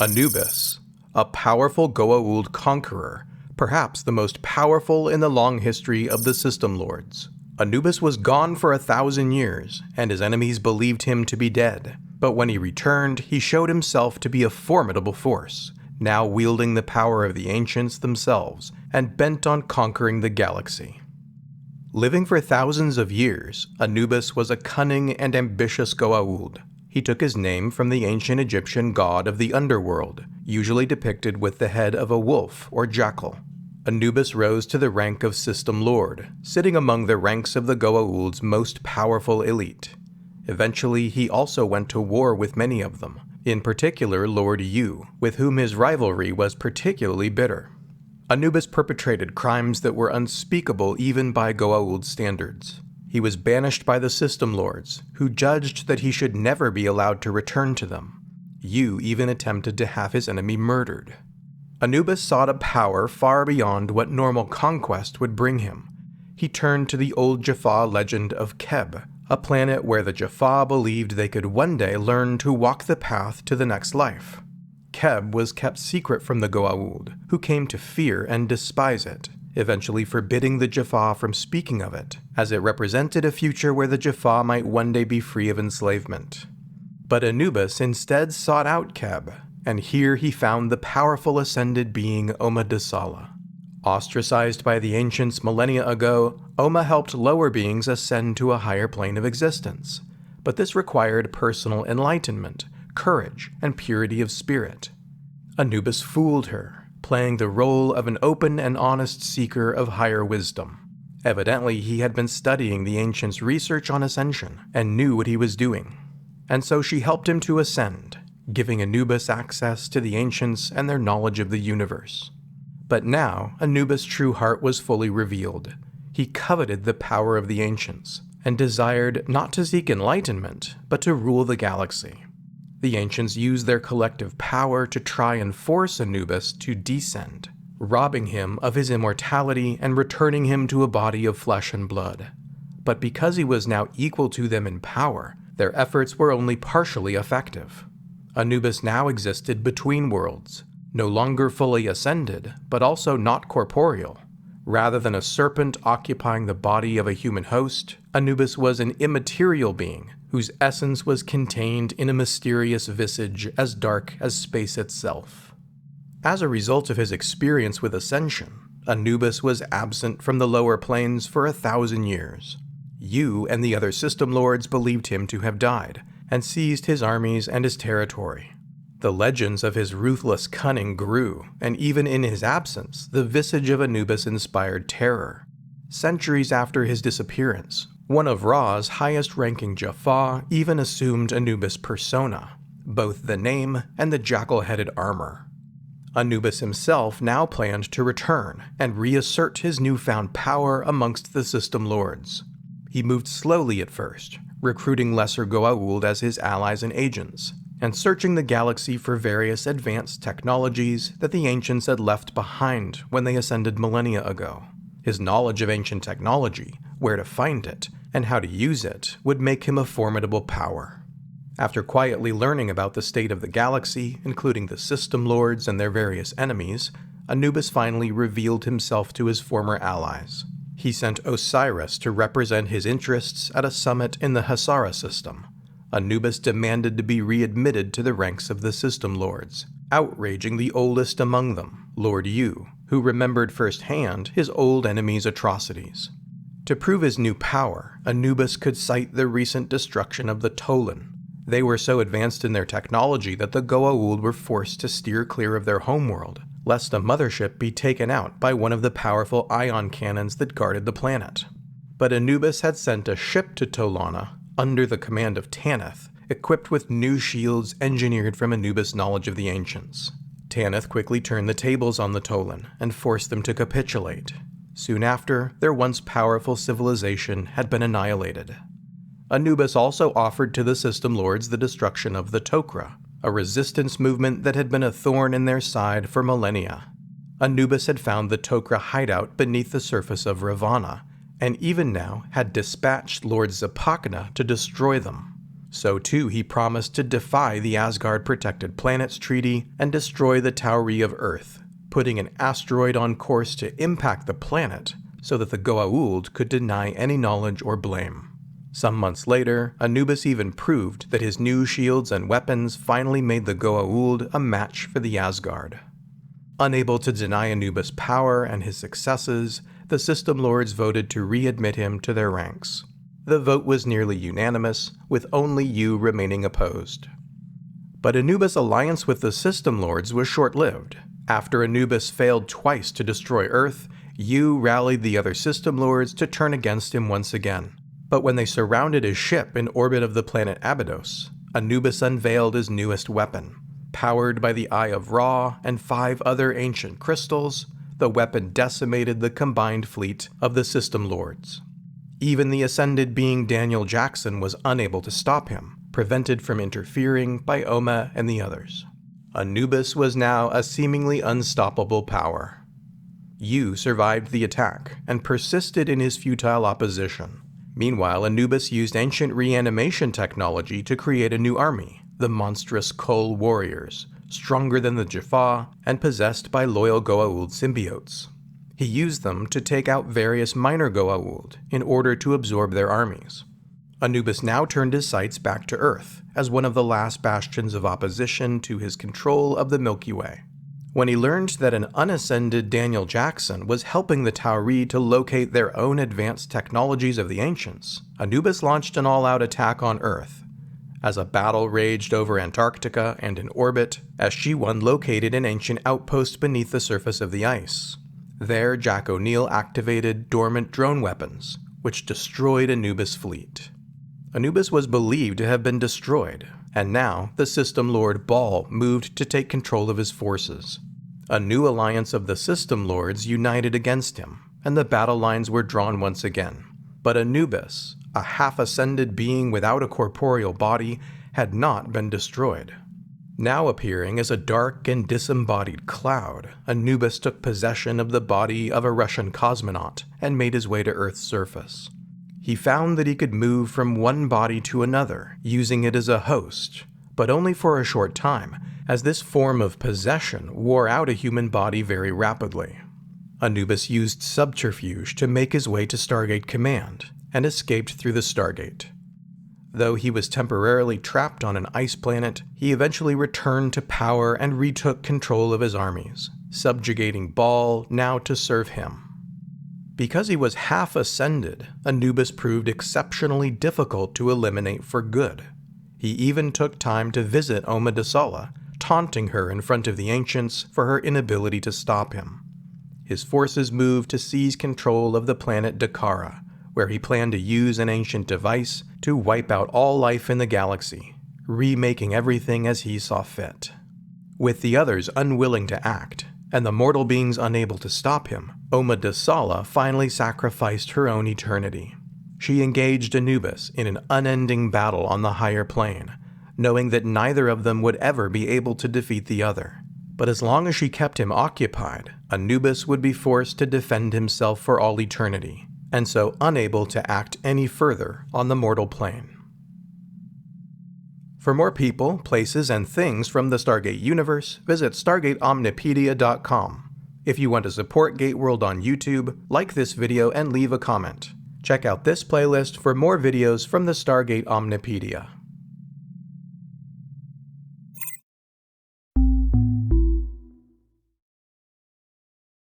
Anubis, a powerful Goa'uld conqueror, perhaps the most powerful in the long history of the System Lords. Anubis was gone for 1,000 years, and his enemies believed him to be dead, but when he returned, he showed himself to be a formidable force, now wielding the power of the ancients themselves, and bent on conquering the galaxy. Living for thousands of years, Anubis was a cunning and ambitious Goa'uld. He took his name from the ancient Egyptian god of the underworld, usually depicted with the head of a wolf or jackal. Anubis rose to the rank of System Lord, sitting among the ranks of the Goa'uld's most powerful elite. Eventually, he also went to war with many of them, in particular Lord Yu, with whom his rivalry was particularly bitter. Anubis perpetrated crimes that were unspeakable even by Goa'uld standards. He was banished by the System Lords, who judged that he should never be allowed to return to them. Yu even attempted to have his enemy murdered. Anubis sought a power far beyond what normal conquest would bring him. He turned to the old Jaffa legend of Keb, a planet where the Jaffa believed they could one day learn to walk the path to the next life. Keb was kept secret from the Goa'uld, who came to fear and despise it, eventually forbidding the Jaffa from speaking of it, as it represented a future where the Jaffa might one day be free of enslavement. But Anubis instead sought out Keb, and here he found the powerful ascended being Omnipedia. Ostracized by the ancients millennia ago, Oma helped lower beings ascend to a higher plane of existence, but this required personal enlightenment, courage, and purity of spirit. Anubis fooled her, playing the role of an open and honest seeker of higher wisdom. Evidently, he had been studying the ancients' research on ascension and knew what he was doing. And so she helped him to ascend, giving Anubis access to the ancients and their knowledge of the universe. But now, Anubis' true heart was fully revealed. He coveted the power of the ancients, and desired not to seek enlightenment, but to rule the galaxy. The ancients used their collective power to try and force Anubis to descend, robbing him of his immortality and returning him to a body of flesh and blood. But because he was now equal to them in power, their efforts were only partially effective. Anubis now existed between worlds, no longer fully ascended, but also not corporeal. Rather than a serpent occupying the body of a human host, Anubis was an immaterial being whose essence was contained in a mysterious visage as dark as space itself. As a result of his experience with ascension, Anubis was absent from the lower planes for 1,000 years. Yu and the other System Lords believed him to have died, and seized his armies and his territory. The legends of his ruthless cunning grew, and even in his absence, the visage of Anubis inspired terror. Centuries after his disappearance, one of Ra's highest-ranking Jaffa even assumed Anubis' persona, both the name and the jackal-headed armor. Anubis himself now planned to return and reassert his newfound power amongst the System Lords. He moved slowly at first, recruiting lesser Goa'uld as his allies and agents, and searching the galaxy for various advanced technologies that the ancients had left behind when they ascended millennia ago. His knowledge of ancient technology, where to find it, and how to use it would make him a formidable power. After quietly learning about the state of the galaxy, including the System Lords and their various enemies, Anubis finally revealed himself to his former allies. He sent Osiris to represent his interests at a summit in the Hasara system. Anubis demanded to be readmitted to the ranks of the System Lords, outraging the oldest among them, Lord Yu, who remembered firsthand his old enemy's atrocities. To prove his new power, Anubis could cite the recent destruction of the Tolan. They were so advanced in their technology that the Goa'uld were forced to steer clear of their homeworld, lest a mothership be taken out by one of the powerful ion cannons that guarded the planet. But Anubis had sent a ship to Tolana, under the command of Tanith, equipped with new shields engineered from Anubis' knowledge of the ancients. Tanith quickly turned the tables on the Tolan and forced them to capitulate. Soon after, their once powerful civilization had been annihilated. Anubis also offered to the System Lords the destruction of the tok'ra, a resistance movement that had been a thorn in their side for millennia. Anubis had found the tok'ra hideout beneath the surface of Ravana, and even now had dispatched Lord Zapakna to destroy them. So too he promised to defy the Asgard-protected planets treaty and destroy the tok'ra of Earth, putting an asteroid on course to impact the planet so that the Goa'uld could deny any knowledge or blame. Some months later, Anubis even proved that his new shields and weapons finally made the Goa'uld a match for the Asgard. Unable to deny Anubis' power and his successes, the System Lords voted to readmit him to their ranks. The vote was nearly unanimous, with only Yu remaining opposed. But Anubis' alliance with the System Lords was short-lived. After Anubis failed twice to destroy Earth, Yu rallied the other System Lords to turn against him once again. But when they surrounded his ship in orbit of the planet Abydos, Anubis unveiled his newest weapon. Powered by the Eye of Ra and 5 other ancient crystals, the weapon decimated the combined fleet of the System Lords. Even the ascended being Daniel Jackson was unable to stop him, prevented from interfering by Oma and the others. Anubis was now a seemingly unstoppable power. Yu survived the attack and persisted in his futile opposition. Meanwhile, Anubis used ancient reanimation technology to create a new army, the monstrous Kol warriors, stronger than the Jaffa and possessed by loyal Goa'uld symbiotes. He used them to take out various minor Goa'uld in order to absorb their armies. Anubis now turned his sights back to Earth as one of the last bastions of opposition to his control of the Milky Way. When he learned that an unascended Daniel Jackson was helping the tok'ra to locate their own advanced technologies of the ancients, Anubis launched an all-out attack on Earth. As a battle raged over Antarctica and in orbit, SG-1 located an ancient outpost beneath the surface of the ice. There, Jack O'Neill activated dormant drone weapons, which destroyed Anubis' fleet. Anubis was believed to have been destroyed, and now the System Lord Baal moved to take control of his forces. A new alliance of the System Lords united against him, and the battle lines were drawn once again. But Anubis, a half-ascended being without a corporeal body, had not been destroyed. Now appearing as a dark and disembodied cloud, Anubis took possession of the body of a Russian cosmonaut and made his way to Earth's surface. He found that he could move from one body to another, using it as a host, but only for a short time, as this form of possession wore out a human body very rapidly. Anubis used subterfuge to make his way to Stargate Command, and escaped through the Stargate. Though he was temporarily trapped on an ice planet, he eventually returned to power and retook control of his armies, subjugating Baal now to serve him. Because he was half-ascended, Anubis proved exceptionally difficult to eliminate for good. He even took time to visit Omnipedia, taunting her in front of the ancients for her inability to stop him. His forces moved to seize control of the planet tok'ra, where he planned to use an ancient device to wipe out all life in the galaxy, remaking everything as he saw fit. With the others unwilling to act, and the mortal beings unable to stop him, Omnipedia finally sacrificed her own eternity. She engaged Anubis in an unending battle on the higher plane, knowing that neither of them would ever be able to defeat the other. But as long as she kept him occupied, Anubis would be forced to defend himself for all eternity, and so unable to act any further on the mortal plane. For more people, places, and things from the Stargate universe, visit StargateOmnipedia.com. If you want to support Gateworld on YouTube, like this video and leave a comment. Check out this playlist for more videos from the Stargate Omnipedia.